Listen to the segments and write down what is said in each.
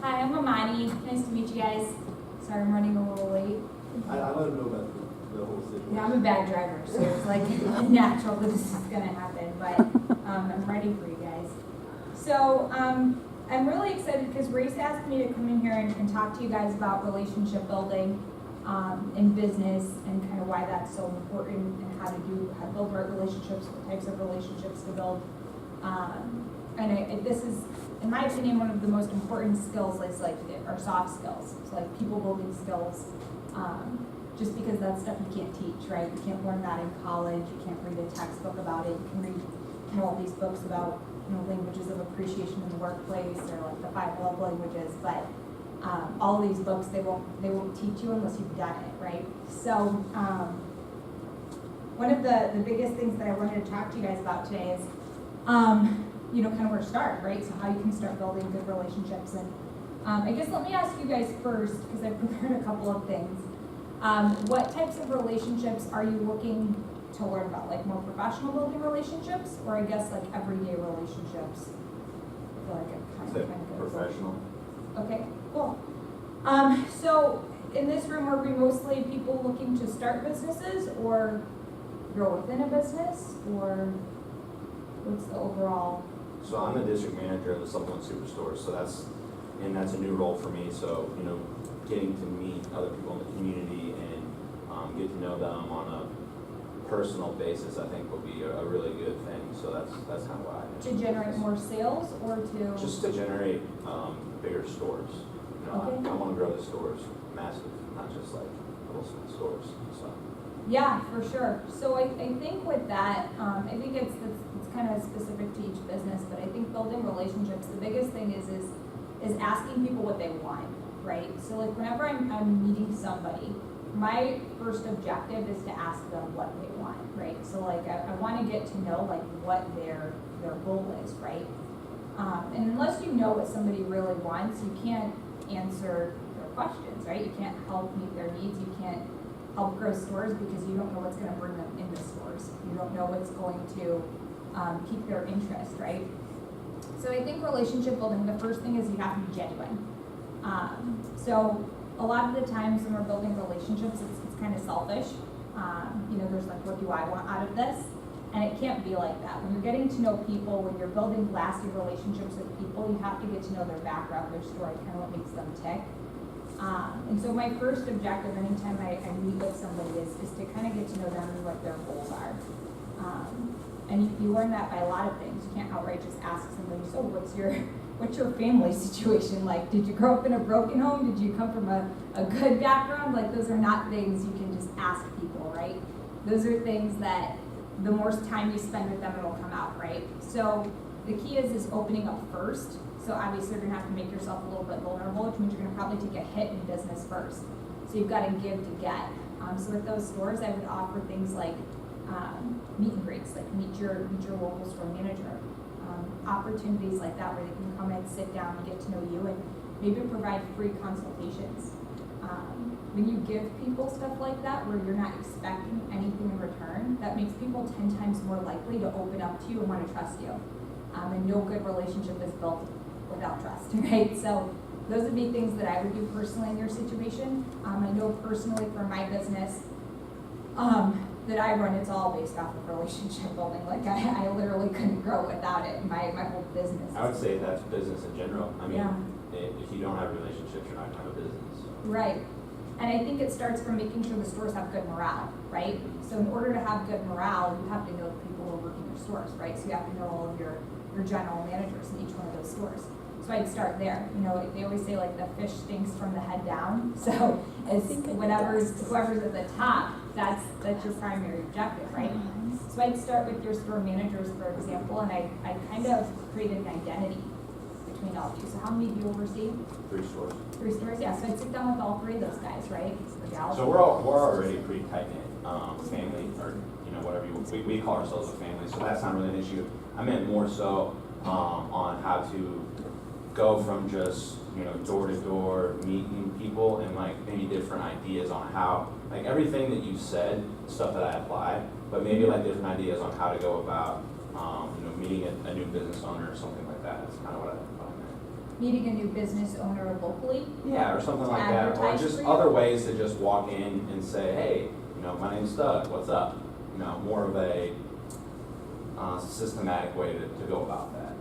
Hi, I'm Amanie. Nice to meet you guys. Sorry I'm running a little late. I let him know about the whole situation. Yeah, I'm a bad driver, so it's like natural that this is gonna happen, but I'm ready for you guys. So I'm really excited because Grace asked me to come in here and talk to you guys about relationship building in business and kind of why that's so important and how to build right relationships, what types of relationships to build. This is, in my opinion, one of the most important skills is our soft skills. So like people building skills. Just because that's stuff you can't teach, right? You can't learn that in college. You can't read a textbook about it. You can read all these books about languages of appreciation in the workplace or like the 5 love languages, but all these books they won't teach you unless you've done it, right? So one of the biggest things that I wanted to talk to you guys about today is kind of where to start, right? So how you can start building good relationships. And I guess let me ask you guys first, because I've prepared a couple of things. What types of relationships are you looking to learn about? Like more professional building relationships, or I guess like everyday relationships? I feel like it kind of professional. Okay, cool. So in this room, are we mostly people looking to start businesses or grow within a business, or what's the overall? So I'm the district manager of the Supplement Superstore, so that's a new role for me. So getting to meet other people in the community and get to know them on a personal basis, I think will be a really good thing. So that's kind of why. To generate more sales, or to just to generate bigger stores. Okay. I want to grow the stores massive, not just like little small stores. So. Yeah, for sure. So I think with that, I think it's kind of specific to each business, but I think building relationships, the biggest thing is asking people what they want, right? So like whenever I'm meeting somebody, my first objective is to ask them what they want, right? So like I want to get to know like what their goal is, right? And unless you know what somebody really wants, you can't answer their questions, right? You can't help meet their needs. You can't help grow stores because you don't know what's going to bring them into stores. You don't know what's going to keep their interest, right? So I think relationship building, the first thing is you have to be genuine. So a lot of the times when we're building relationships, it's kind of selfish. There's like, what do I want out of this? And it can't be like that. When you're getting to know people, when you're building lasting relationships with people, you have to get to know their background, their story, kind of what makes them tick. And so my first objective anytime I meet with somebody is to kind of get to know them and what their goals are. And you learn that by a lot of things. You can't outright just ask somebody, so what's your family situation like? Did you grow up in a broken home? Did you come from a good background? Like those are not things you can just ask people, right? Those are things that the more time you spend with them, it'll come out, right? So the key is opening up first. So obviously you're gonna have to make yourself a little bit vulnerable, which means you're gonna probably take a hit in business first. So you've got to give to get. So with those stores, I would offer things like meet and greets, like meet your local store manager. Opportunities like that where they can come and sit down and get to know you and maybe provide free consultations. When you give people stuff like that where you're not expecting anything in return, that makes people 10 times more likely to open up to you and want to trust you. And no good relationship is built without trust, right? So those would be things that I would do personally in your situation. I know personally for my business that I run, it's all based off of relationship building. Like I literally couldn't grow without it. My whole business. I would say that's business in general. I mean, yeah. If you don't have relationships, you're not going to have a business. So. Right. And I think it starts from making sure the stores have good morale, right? So in order to have good morale, you have to know the people who are working your stores, right? So you have to know all of your general managers in each one of those stores. So I'd start there. They always say like the fish stinks from the head down. So as whoever's at the top, that's your primary objective, right? So I'd start with your store managers, for example, and I kind of created an identity between all of you. So how many do you oversee? 3 stores. 3 stores, yeah. So I'd sit down with all 3 of those guys, right? So we're already pretty tight knit, family, or whatever we call ourselves a family. So that's not really an issue. I meant more so on how to go from just door to door meeting people and like maybe different ideas on how like everything that you said, stuff that I apply, but maybe like different ideas on how to go about meeting a new business owner or something like that. That's kind of what I meant. meeting a new business owner locally. Yeah, or something To like that, or advertise just for you? other ways to just walk in and say, hey, my name's Doug, what's up? More of a systematic way to go about that.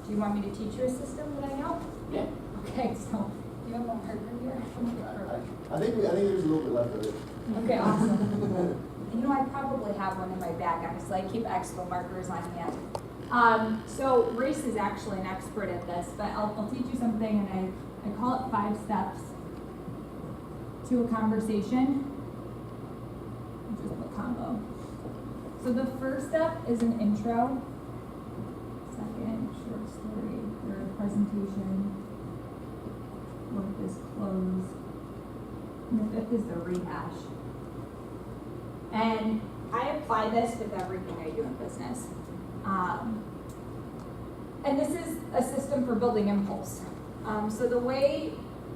Do you want me to teach you a system that I know? Yeah. Okay, so you have a marker here? I think there's a little bit left of it. Okay, awesome. I probably have one in my bag, honestly. I keep expo markers on hand. So Race is actually an expert at this, but I'll teach you something, and I call it 5 steps to a conversation. Just put combo. So the first step is an intro. Second, short story. Third, presentation. Fourth is close. And the 5th is the rehash. And I apply this with everything I do in business. And this is a system for building impulse. So the way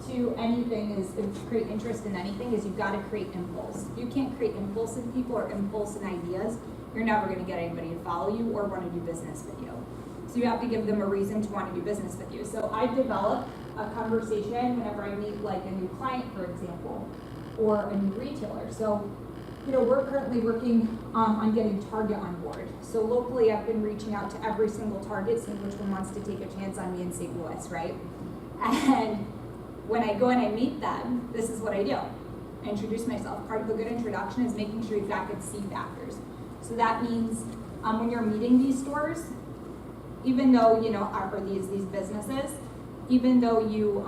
to anything is to create interest in anything is you've got to create impulse. If you can't create impulse in people or impulse in ideas, you're never going to get anybody to follow you or want to do business with you. So you have to give them a reason to want to do business with you. So I develop a conversation whenever I meet like a new client, for example, or a new retailer. So we're currently working on getting Target on board. So locally, I've been reaching out to every single Target, seeing which one wants to take a chance on me in St. Louis, right? And when I go and I meet them, this is what I do. I introduce myself. Part of a good introduction is making sure you've got good C factors. So that means when you're meeting these stores, even though, or these businesses, even though you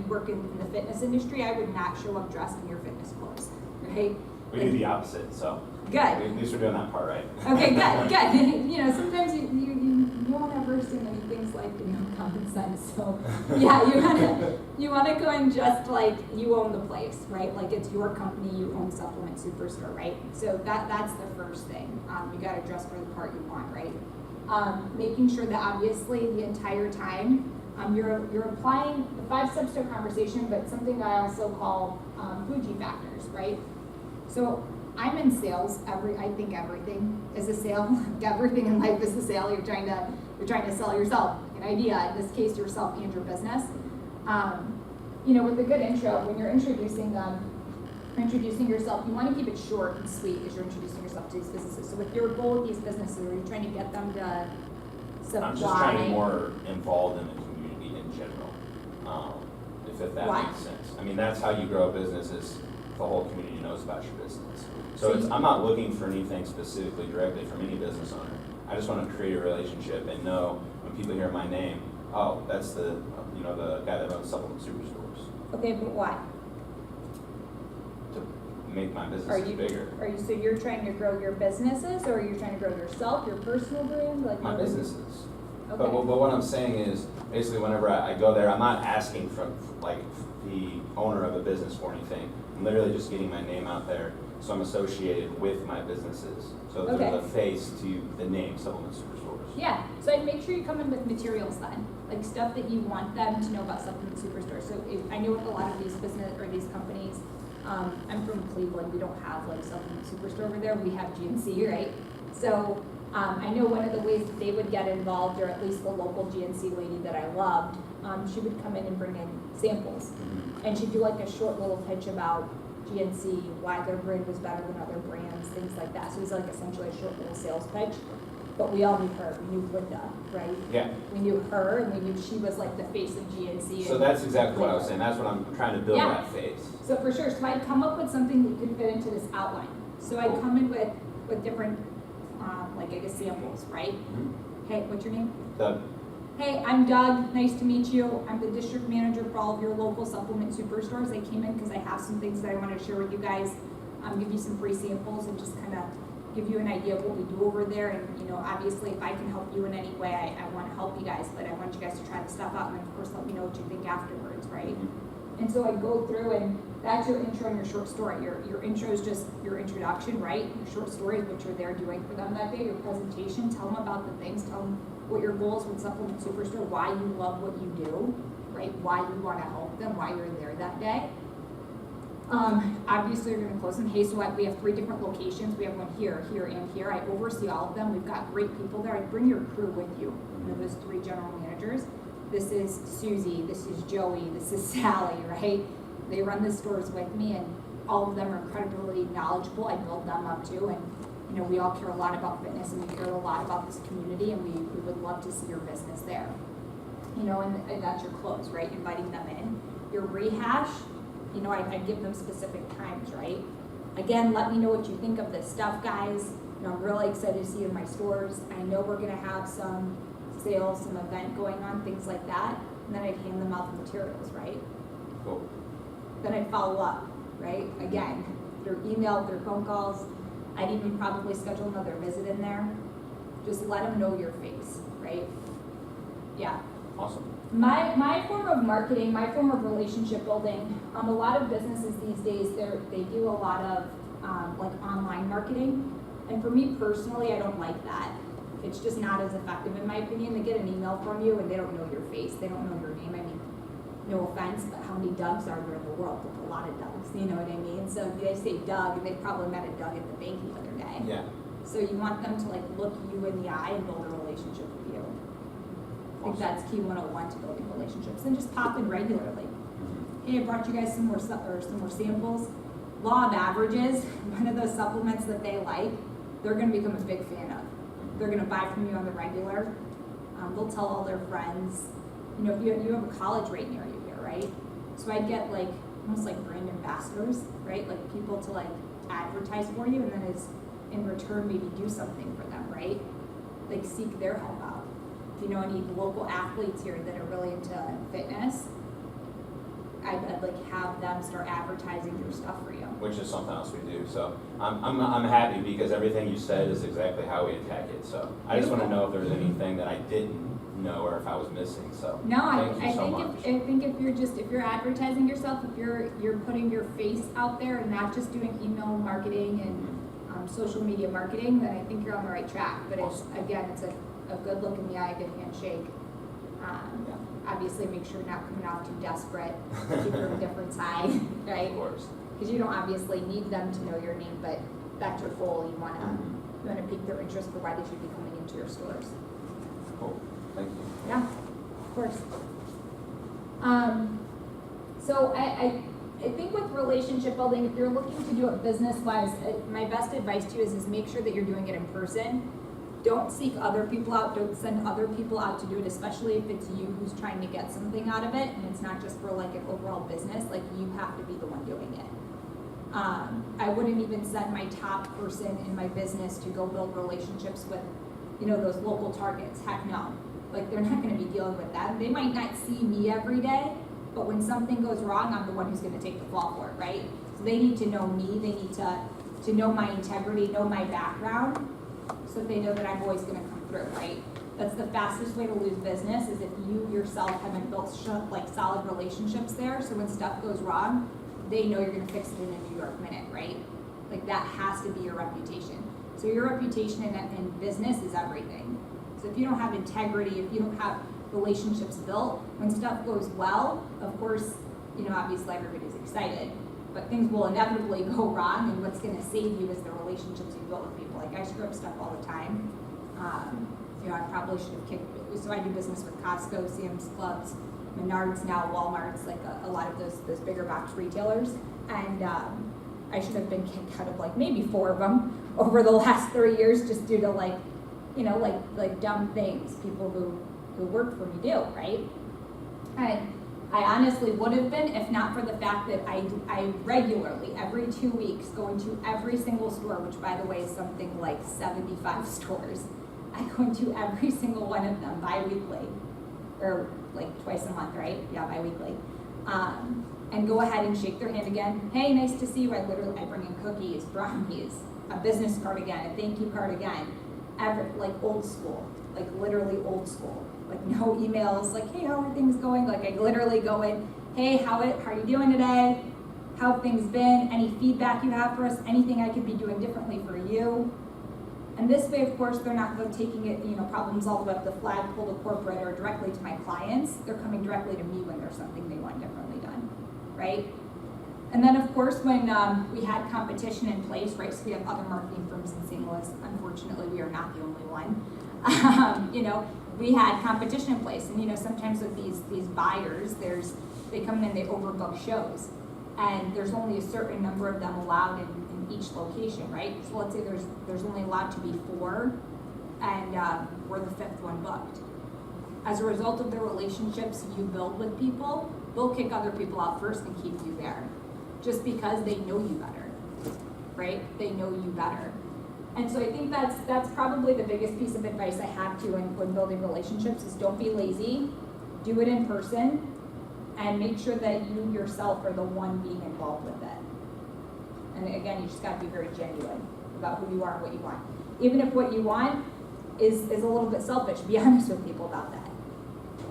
work in the fitness industry, I would not show up dressed in your fitness clothes, right? We do the opposite, so. Good. At least we're doing that part right. Okay, good. Sometimes you won't ever see many things like common sense. So yeah, you wanna go and just like you own the place, right? Like it's your company, you own Supplement Superstore, right? So that's the first thing. You gotta dress for the part you want, right? Making sure that obviously the entire time you're applying the 5 steps to a conversation, but something I also call Fuji factors, right? So I'm in sales. I think everything is a sale. Everything in life is a sale. You're trying to sell yourself an idea. In this case, yourself and your business. With a good intro, when you're introducing them, introducing yourself, you want to keep it short and sweet as you're introducing yourself to these businesses. So with your goal with these businesses, are you trying to get them to supply? I'm just trying to be more involved in the community in general, if that Why? makes sense. I mean, that's how you grow a business, is the whole community knows about your business. So I'm not looking for anything specifically directly from any business owner. I just want to create a relationship and know when people hear my name, oh, that's the guy that owns Supplement Superstores. Okay, but why? To make my business bigger. So you're trying to grow your businesses, or you're trying to grow yourself, your personal brand? Like My businesses. Okay. But what I'm saying is, basically whenever I go there, I'm not asking from like the owner of a business for anything. I'm literally just getting my name out there, so I'm associated with my businesses. So Okay. they're the face to the name Supplement Superstores. Yeah, so I'd make sure you come in with materials then, like stuff that you want them to know about Supplement Superstore. So I know with a lot of these these companies, I'm from Cleveland, we don't have like Supplement Superstore over there, we have GNC, right? So I know one of the ways that they would get involved, or at least the local GNC lady that I loved, she would come in and bring in samples. And she'd do like a short little pitch about GNC, why their brand was better than other brands, things like that. So it was like essentially a short little sales pitch. But we all knew her. We knew Linda, right? Yeah. We knew her, and we knew she was like the face of GNC. So that's exactly what I was saying. That's what I'm trying to build, that face. So for sure. So I'd come up with something that could fit into this outline. So I'd come in with different, samples, right? Mm-hmm. Hey, what's your name? Doug. Hey, I'm Doug. Nice to meet you. I'm the district manager for all of your local Supplement Superstores. I came in because I have some things that I want to share with you guys. Give you some free samples and just kind of give you an idea of what we do over there. And obviously, if I can help you in any way, I want to help you guys. But I want you guys to try the stuff out, and of course, let me know what you think afterwards, right? Mm-hmm. And so I go through, and that's your intro and your short story. Your intro is just your introduction, right? Your short story is what you're there doing for them that day. Your presentation, tell them about the things, tell them what your goals with Supplement Superstore, why you love what you do, right? Why you want to help them, why you're there that day. Obviously, you're going to close them. Hey, so we have 3 different locations. We have one here, here, and here. I oversee all of them. We've got great people there. I bring your crew with you. Those 3 general managers. this is Susie, this is Joey, this is Sally, right? They run the stores with me, and all of them are incredibly knowledgeable. I build them up too, and you know, we all care a lot about fitness, and we care a lot about this community, and we would love to see your business there. You know, and that's your close, right? Inviting them in. Your rehash, you know, I give them specific times, right? Again, let me know what you think of this stuff, guys. You know, I'm really excited to see you in my stores. I know we're gonna have some sales, some event going on, things like that. And then I'd hand them out the materials, right? Cool. Then I'd follow up, right? Again, through email, through phone calls. I'd even probably schedule another visit in there. Just let them know your face, right? Yeah. Awesome. My form of marketing, my form of relationship building, a lot of businesses these days, they do a lot of like online marketing. And for me personally, I don't like that. It's just not as effective in my opinion. They get an email from you and they don't know your face. They don't know your name. I mean, no offense, but how many Dougs are there in the world? Like a lot of Dougs, you know what I mean? So if they say Doug, and they probably met a Doug at the bank the other day. Yeah. So you want them to like look you in the eye and build a relationship with you. I think that's key 101 to building relationships. And just pop in regularly. Hey, I brought you guys some more samples. Law of averages, one of those supplements that they like, they're going to become a big fan of. They're going to buy from you on the regular. They'll tell all their friends. You know, if you have a college right near you here, right? So I'd get like almost like brand ambassadors, right? Like people to like advertise for you, and then in return maybe do something for them, right? Like seek their help out. If you know any local athletes here that are really into fitness, I'd like have them start advertising your stuff for you. Which is something else we do. So I'm happy because everything you said is exactly how we attack it. So I just want to know if there's anything that I didn't know or if I was missing. So no, I think think if you're advertising yourself, if you're putting your face out there and not just doing email marketing and social media marketing, then I think you're on the right track. But Awesome. it's a good look in the eye, a good handshake. Obviously, make sure you're not coming out too desperate. Keep them a different side, right? Of course. Because you don't obviously need them to know your name, but that's your goal. You want to pique their interest for why they should be coming into your stores. Cool. Thank you. Yeah, of course. So I think with relationship building, if you're looking to do it business-wise, my best advice to you is make sure that you're doing it in person. Don't seek other people out. Don't send other people out to do it, especially if it's you who's trying to get something out of it, and it's not just for like an overall business. Like you have to be the one doing it. I wouldn't even send my top person in my business to go build relationships with, you know, those local targets. Heck no. Like they're not going to be dealing with that. They might not see me every day, but when something goes wrong, I'm the one who's going to take the fall for it, right? So they need to know me. They need to know my integrity, know my background, so they know that I'm always going to come through, right? That's the fastest way to lose business is if you yourself haven't built like solid relationships there. So when stuff goes wrong, they know you're going to fix it in a New York minute, right? Like that has to be your reputation. So your reputation in business is everything. So if you don't have integrity, if you don't have relationships built, when stuff goes well, of course, you know, obviously everybody's excited, but things will inevitably go wrong, and what's going to save you is the relationships you build with people. Like I screw up stuff all the time. You know, I probably should have kicked. So I do business with Costco, Sam's Clubs, Menards now, Walmart's, like a lot of those bigger box retailers, and I should have been kicked out of like maybe 4 of them over the last 3 years just due to like, you know, like dumb things people who work for me do, right? And I honestly would have been if not for the fact that I regularly, every 2 weeks, go into every single store, which by the way is something like 75 stores. I go into every single one of them bi-weekly, or like twice a month, right? Yeah, bi-weekly. And go ahead and shake their hand again. Hey, nice to see you. I bring in cookies, brownies, a business card again, a thank you card again. Like old school, like literally old school. Like no emails, like, hey, how are things going? Like I literally go in, hey, how are you doing today? How have things been? Any feedback you have for us? Anything I could be doing differently for you? And this way, of course, they're not taking it, you know, problems all the way up the flagpole to corporate or directly to my clients. They're coming directly to me when there's something they want differently done, right? And then, of course, when we had competition in place, right, so we have other marketing firms in St. Louis. Unfortunately, we are not the only one. You know, we had competition in place, and sometimes with these buyers, they come in and they overbook shows, and there's only a certain number of them allowed in each location, right? So let's say there's only allowed to be 4, and we're the 5th one booked. As a result of the relationships you build with people, they'll kick other people out first and keep you there, just because they know you better, right? They know you better. And so I think that's probably the biggest piece of advice I have to when building relationships is don't be lazy, do it in person, and make sure that you yourself are the one being involved with it. And again, you just gotta be very genuine about who you are and what you want. Even if what you want is a little bit selfish, be honest with people about that.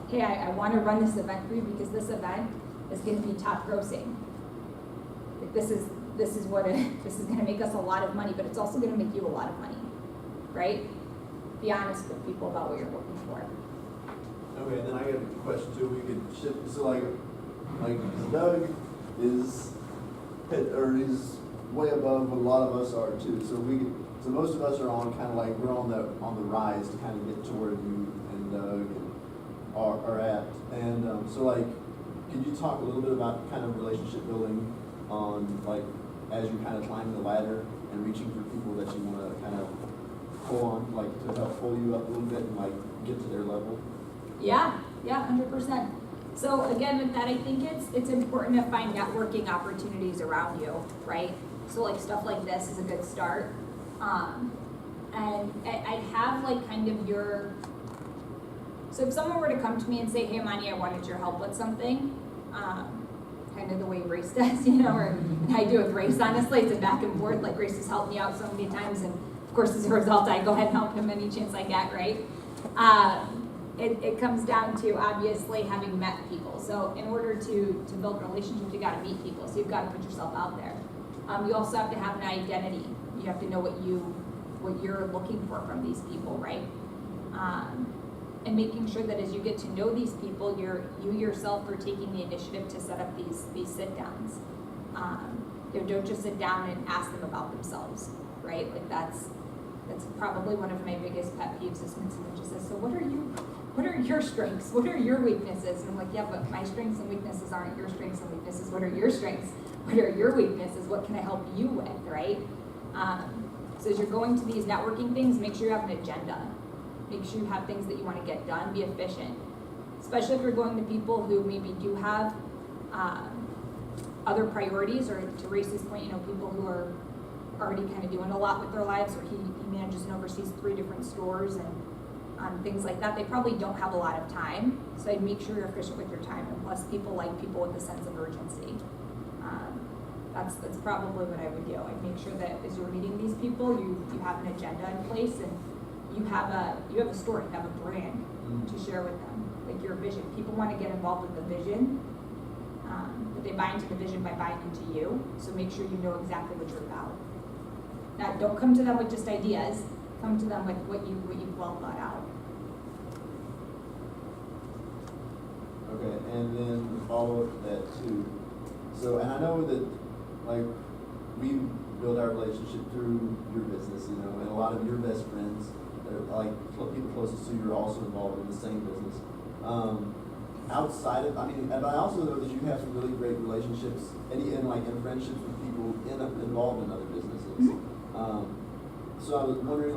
Hey, I wanna run this event for you because this event is gonna be top grossing. Like this is gonna make us a lot of money, but it's also gonna make you a lot of money, right? Be honest with people about what you're looking for. Okay, and then I got a question too. We could shift. So like Doug is is way above what a lot of us are too. So most of us are on kind of like we're on the rise to kind of get to where you and Doug are at. And so like, could you talk a little bit about kind of relationship building on like as you're kind of climbing the ladder and reaching for people that you want to kind of pull on, like to help pull you up a little bit and like get to their level? Yeah, 100%. So again, with that, I think it's important to find networking opportunities around you, right? So like stuff like this is a good start. And I'd have like kind of so if someone were to come to me and say, hey, Amanie, I wanted your help with something, kind of the way Grace does, or I do with Grace, honestly, it's a back and forth. Like Grace has helped me out so many times, and of course, as a result, I go ahead and help him any chance I get, right? It comes down to obviously having met people. So in order to build relationships, you got to meet people. So you've got to put yourself out there. You also have to have an identity. You have to know what you're looking for from these people, right? And making sure that as you get to know these people, you yourself are taking the initiative to set up these sit downs. Don't just sit down and ask them about themselves, right? Like that's probably one of my biggest pet peeves is when someone just says, so what are your strengths? What are your weaknesses? And I'm like, yeah, but my strengths and weaknesses aren't your strengths and weaknesses. What are your strengths? What are your weaknesses? What can I help you with, right? So as you're going to these networking things, make sure you have an agenda. Make sure you have things that you want to get done. Be efficient, especially if you're going to people who maybe do have other priorities, or to Race's point, people who are already kind of doing a lot with their lives, or he manages and oversees 3 different stores and things like that. They probably don't have a lot of time, so I'd make sure you're efficient with your time. And plus, people like people with a sense of urgency. That's probably what I would do. I'd make sure that as you're meeting these people, you have an agenda in place, and you have a story, you have a brand to share with them, like your vision. People want to get involved with the vision, but they buy into the vision by buying into you. So make sure you know exactly what you're about. Now, don't come to them with just ideas. Come to them with what you've well thought out. Okay, and then the follow-up to that too. So, and I know that, like, we build our relationship through your business, and a lot of your best friends that are like people closest to you are also involved in the same business. Outside of, and I also know that you have some really great relationships and friendships with people involved in other businesses. Mm-hmm. So I was wondering,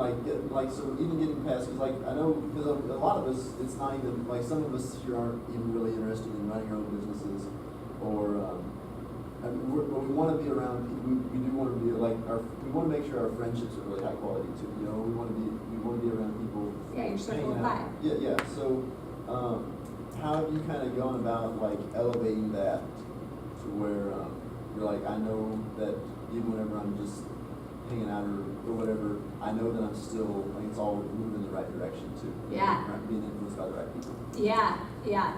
so even getting past, because I know, because a lot of us, it's not even, some of us here aren't even really interested in running our own businesses, or, but we want to be around people, we do want to be, we want to make sure our friendships are really high quality too, we want to be around people. Yeah, your circle of 5. Yeah, so, how have you kind of gone about, elevating that to where, you're like, I know that even whenever I'm just hanging out or whatever, I know that I'm still, it's all moving in the right direction too. Yeah. Being influenced by the right people. Yeah,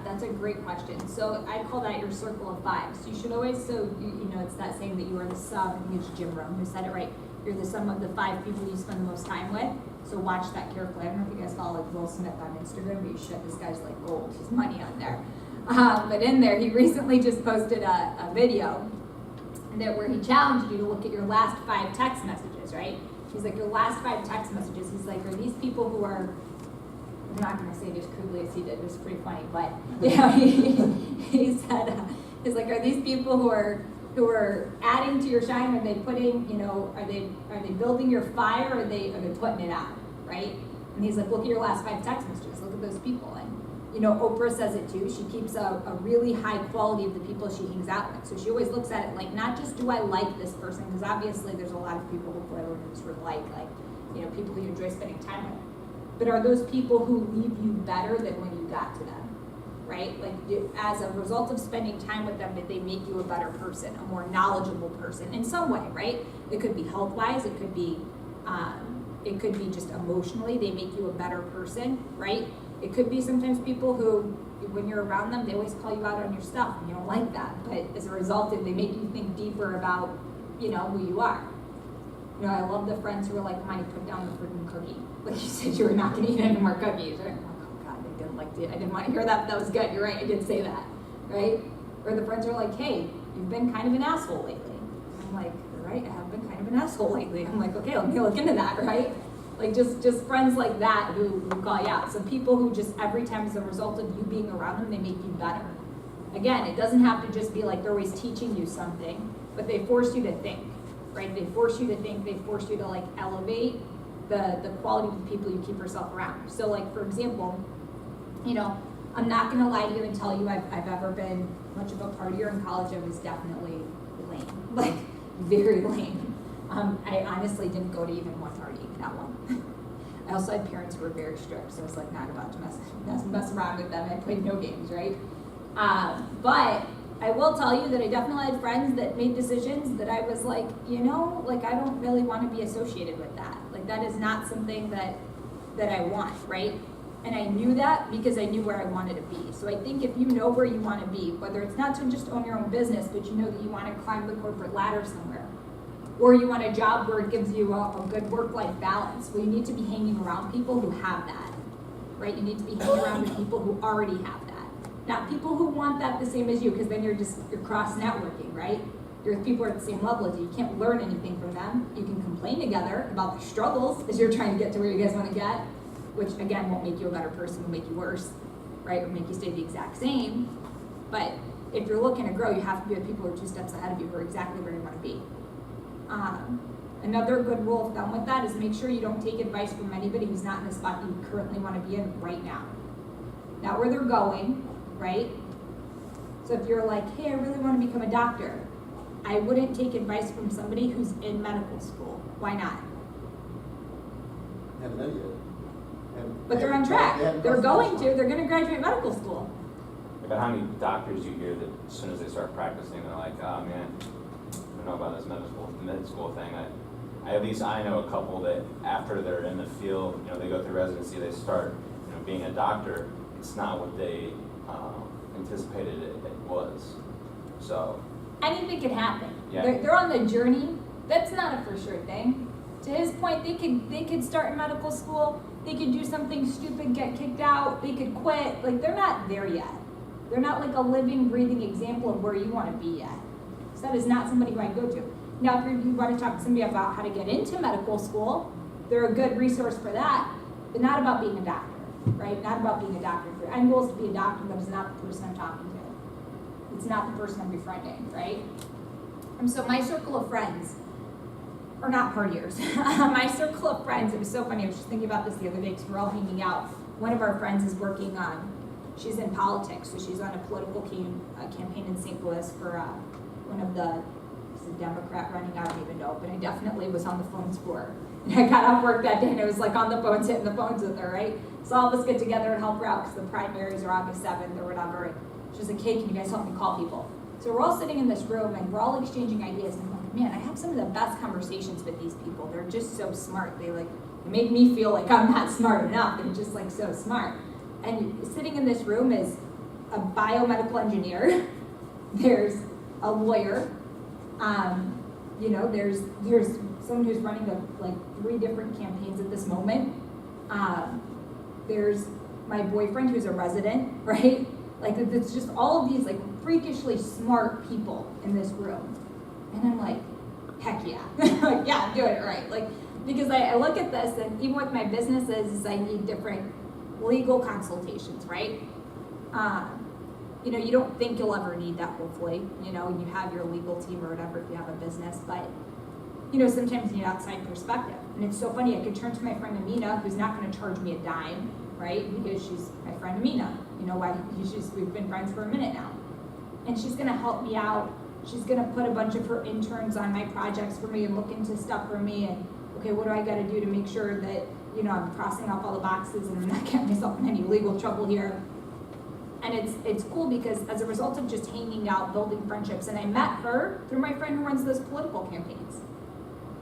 that's a great question. So I call that your circle of 5. So you should always, it's that saying that you are the sum, I think it's Jim Rohn who said it right, you're the sum of the 5 people you spend the most time with. So watch that carefully. I don't know if you guys follow Will Smith on Instagram, but you should. This guy's like gold. He's money on there. But in there, he recently just posted a video where he challenged you to look at your last 5 text messages, right? He's like, your last 5 text messages, he's like, are these people who are I'm not gonna say it as crudely as he did, it was pretty funny, but, you know, he said, he's like, are these people who are adding to your shine, are they putting, you know, are they building your fire, or are they putting it out, right? And he's like, look at your last 5 text messages, look at those people. And, you know, Oprah says it too, she keeps a really high quality of the people she hangs out with. So she always looks at it like, not just do I like this person, because obviously there's a lot of people who everyone in this room like, you know, people who you enjoy spending time with. But are those people who leave you better than when you got to them, right? Like, as a result of spending time with them, did they make you a better person, a more knowledgeable person in some way, right? It could be health-wise, it could be just emotionally, they make you a better person, right? It could be sometimes people who, when you're around them, they always call you out on your stuff, and you don't like that. But as a result, they make you think deeper about, you know, who you are. You know, I love the friends who are like, Amanie, put down the freaking cookie. Like you said, you were not going to eat any more cookies. Right? I'm like, oh God, I didn't want to hear that. That was good. You're right. I did say that, right? Or the friends are like, hey, you've been kind of an asshole lately. I'm like, you're right. I have been kind of an asshole lately. I'm like, okay, let me look into that, right? Like just friends like that who call you out. So people who just every time as a result of you being around them, they make you better. Again, it doesn't have to just be like they're always teaching you something, but they force you to think, right? They force you to think, they force you to like elevate the quality of the people you keep yourself around. So like, for example, you know, I'm not gonna lie to you and tell you I've ever been much of a partier in college. I was definitely lame, like very lame. I honestly didn't go to even one party, not one. I also had parents who were very strict, so I was like not about to mess around with them. I played no games, right? But I will tell you that I definitely had friends that made decisions that I was like, you know, like I don't really want to be associated with that. Like that is not something that I want, right? And I knew that because I knew where I wanted to be. So I think if you know where you want to be, whether it's not to just own your own business, but you know that you want to climb the corporate ladder somewhere, or you want a job where it gives you a good work-life balance, well, you need to be hanging around people who have that, right? You need to be hanging around with people who already have that. Not people who want that the same as you, because then you're cross-networking, right? You're with people who are at the same level as you. You can't learn anything from them. You can complain together about the struggles as you're trying to get to where you guys want to get, which again won't make you a better person, will make you worse, right? Or make you stay the exact same. But if you're looking to grow, you have to be with people who are 2 steps ahead of you, who are exactly where you want to be. Another good rule of thumb with that is make sure you don't take advice from anybody who's not in the spot you currently want to be in right now. Not where they're going, right? So if you're like, hey, I really want to become a doctor, I wouldn't take advice from somebody who's in medical school. Why not? Haven't done it yet. But they're on track. They're going to graduate medical school. But how many doctors you hear that as soon as they start practicing, they're like, oh man, I don't know about this med school thing. I know a couple that after they're in the field, you know, they go through residency, they start, you know, being a doctor. It's not what they anticipated it was. So anything can happen. Yeah. They're on the journey. That's not a for sure thing. To his point, they could start in medical school. They could do something stupid, get kicked out. They could quit. Like they're not there yet. They're not like a living, breathing example of where you want to be yet. So that is not somebody who I go to. Now, if you want to talk to somebody about how to get into medical school, they're a good resource for that, but not about being a doctor, right? Not about being a doctor. Your end goal is to be a doctor, but it's not the person I'm talking to. It's not the person I'm befriending, right? And so my circle of friends, or not partiers, my circle of friends, it was so funny, I was just thinking about this the other day because we're all hanging out. One of our friends is working on, she's in politics, so she's on a political campaign in St. Louis for one of the Democrat running, I don't even know, but I definitely was on the phones for her. And I got off work that day and I was like on the phones, hitting the phones with her, right? So all of us get together and help her out because the primaries are August 7th or whatever. And she's like, hey, can you guys help me call people? So we're all sitting in this room and we're all exchanging ideas. And I'm like, man, I have some of the best conversations with these people. They're just so smart. They make me feel like I'm not smart enough. They're just like so smart. And sitting in this room is a biomedical engineer. There's a lawyer. You know, there's someone who's running like 3 different campaigns at this moment. There's my boyfriend who's a resident, right? Like it's just all of these like freakishly smart people in this room. And I'm like, heck yeah. Like, yeah, I'm doing it right. Like, because I look at this and even with my businesses, I need different legal consultations, right? You know, you don't think you'll ever need that, hopefully, you know, you have your legal team or whatever if you have a business, but, you know, sometimes you need outside perspective. And it's so funny, I could turn to my friend Amina, who's not gonna charge me a dime, right? Because she's my friend Amina, you know, we've been friends for a minute now. And she's gonna help me out. She's gonna put a bunch of her interns on my projects for me and look into stuff for me and, okay, what do I gotta do to make sure that, you know, I'm crossing off all the boxes and I'm not getting myself in any legal trouble here. And it's cool because as a result of just hanging out, building friendships, and I met her through my friend who runs those political campaigns.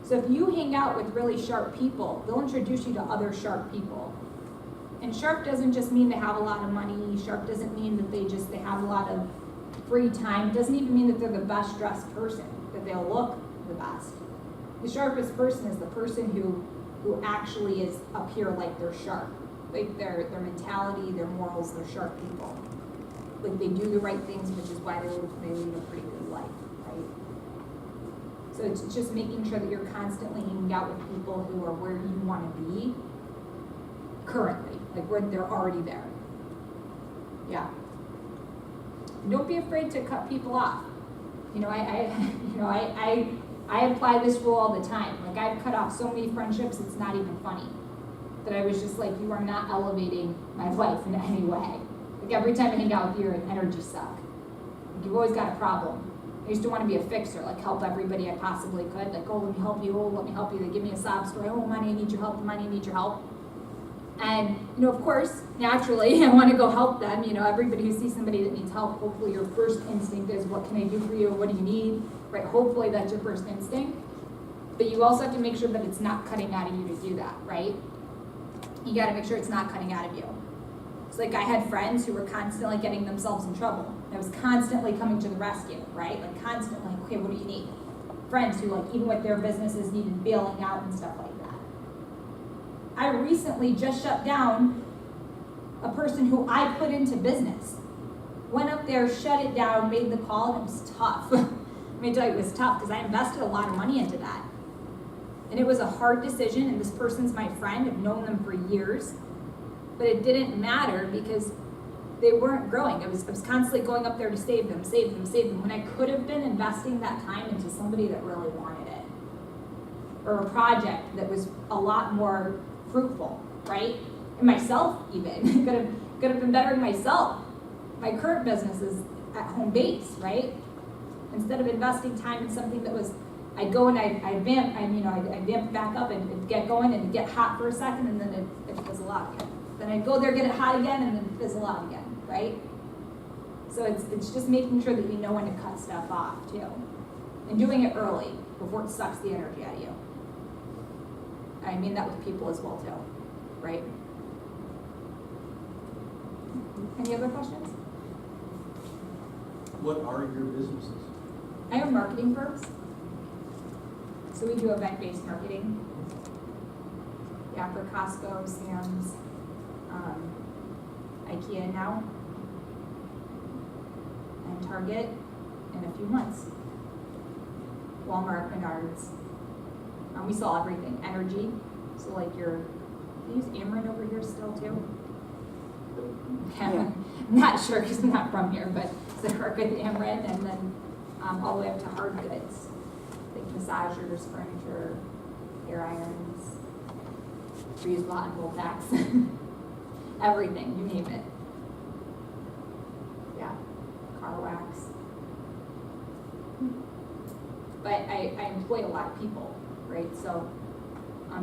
So if you hang out with really sharp people, they'll introduce you to other sharp people. And sharp doesn't just mean they have a lot of money. Sharp doesn't mean that they have a lot of free time. It doesn't even mean that they're the best dressed person, that they'll look the best. The sharpest person is the person who actually is up here like they're sharp. Like their mentality, their morals, they're sharp people. Like they do the right things, which is why they lead a pretty good life, right? So it's just making sure that you're constantly hanging out with people who are where you want to be currently, like where they're already there. Yeah. And don't be afraid to cut people off. You know, I apply this rule all the time. Like I've cut off so many friendships, it's not even funny. That I was just like, you are not elevating my life in any way. Like every time I hang out with you, you're an energy suck. Like you've always got a problem. I used to want to be a fixer, like help everybody I possibly could. Like, oh, let me help you. Oh, let me help you. They give me a sob story. Oh, money, I need your help. Money, I need your help. And, you know, of course, naturally, I want to go help them. You know, everybody who sees somebody that needs help, hopefully your first instinct is, what can I do for you? What do you need? Right? Hopefully that's your first instinct. But you also have to make sure that it's not cutting out of you to do that, right? You got to make sure it's not cutting out of you. It's like I had friends who were constantly getting themselves in trouble. I was constantly coming to the rescue, right? Like constantly, okay, what do you need? Friends who, like, even with their businesses, needed bailing out and stuff like that. I recently just shut down a person who I put into business. Went up there, shut it down, made the call, and it was tough. Let me tell you, it was tough because I invested a lot of money into that. And it was a hard decision, and this person's my friend. I've known them for years. But it didn't matter because they weren't growing. I was constantly going up there to save them, when I could have been investing that time into somebody that really wanted it. Or a project that was a lot more fruitful, right? And myself even. could have been bettering myself. My current business is at home base, right? Instead of investing time in something that was, I'd go and I'd vamp it back up and it'd get going and it'd get hot for a second and then it fizzle out again. Then I'd go there, get it hot again, and then fizzle out again, right? So it's just making sure that you know when to cut stuff off too. And doing it early before it sucks the energy out of you. I mean that with people as well too, right? Any other questions? What are your businesses? I own marketing firms. So we do event-based marketing. Yeah, for Costco, Sam's, IKEA now, and Target in a few months. Walmart, Menards. We sell everything. Energy. So like do you use Ameren over here still too? Yeah. I'm not sure because I'm not from here, but so I work with Ameren and then all the way up to hard goods. Like massagers, furniture, hair irons, reusable hot and cold packs. Everything, you name it. Yeah, car wax. But I employ a lot of people, right? So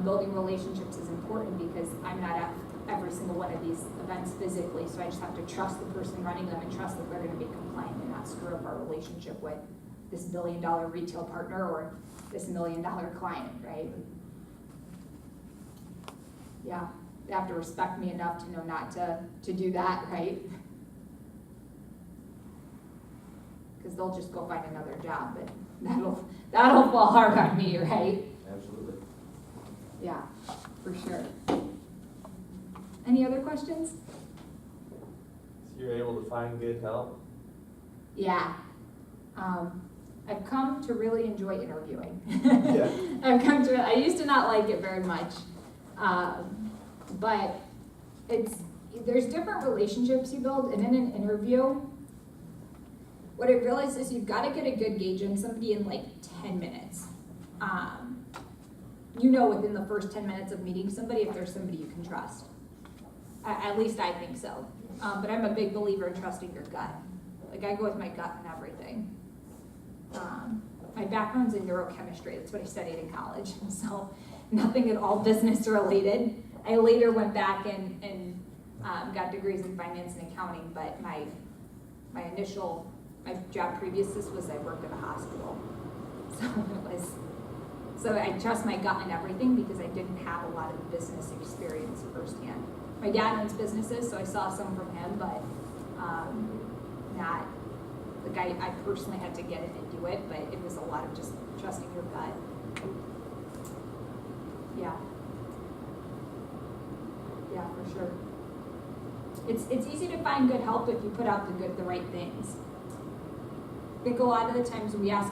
building relationships is important because I'm not at every single one of these events physically, so I just have to trust the person running them and trust that they're going to be compliant and not screw up our relationship with this $1 million retail partner or this $1 million client, right? Yeah. They have to respect me enough to know not to do that, right? Because they'll just go find another job, but that'll fall hard on me, right? Absolutely. Yeah, for sure. Any other questions? So you're able to find good help? Yeah. I've come to really enjoy interviewing. Yeah. I used to not like it very much. But there's different relationships you build, and in an interview, what I realized is you've gotta get a good gauge on somebody in like 10 minutes. You know within the first 10 minutes of meeting somebody if there's somebody you can trust. At least I think so. But I'm a big believer in trusting your gut. Like I go with my gut in everything. My background's in neurochemistry, that's what I studied in college, so nothing at all business related. I later went back and got degrees in finance and accounting, but my job previous to this was I worked at a hospital. So I trust my gut in everything because I didn't have a lot of business experience firsthand. My dad owns businesses, so I saw some from him, but not, like I personally had to get in and do it, but it was a lot of just trusting your gut. Yeah. Yeah, for sure. It's easy to find good help if you put out the right things. I think a lot of the times we ask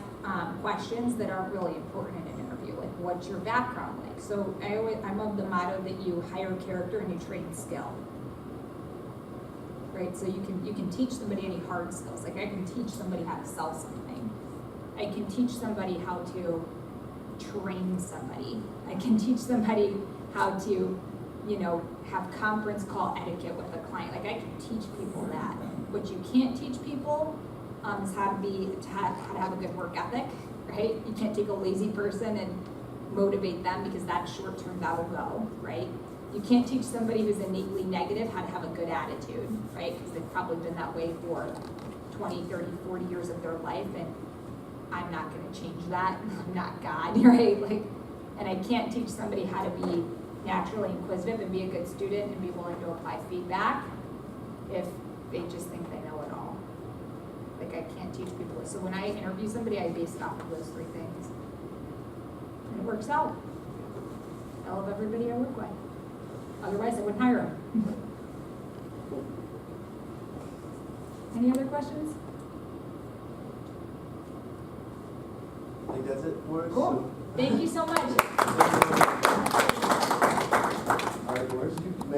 questions that aren't really important in an interview, like what's your background like? So I'm of the motto that you hire character and you train skill. Right, so you can teach somebody any hard skills. Like I can teach somebody how to sell something. I can teach somebody how to train somebody. I can teach somebody how to, have conference call etiquette with a client. Like I can teach people that. What you can't teach people is how to have a good work ethic, right? You can't take a lazy person and motivate them because that's short term, that'll go, right? You can't teach somebody who's innately negative how to have a good attitude, right? Because they've probably been that way for 20, 30, 40 years of their life, and I'm not gonna change that. I'm not God, right? And I can't teach somebody how to be naturally inquisitive and be a good student and be willing to apply feedback if they just think they know it all. Like I can't teach people this. So when I interview somebody, I base it off of those three things. And it works out. I love everybody I work with. Otherwise, I wouldn't hire them. Any other questions? I think that's it for us. Cool. Thank you so much.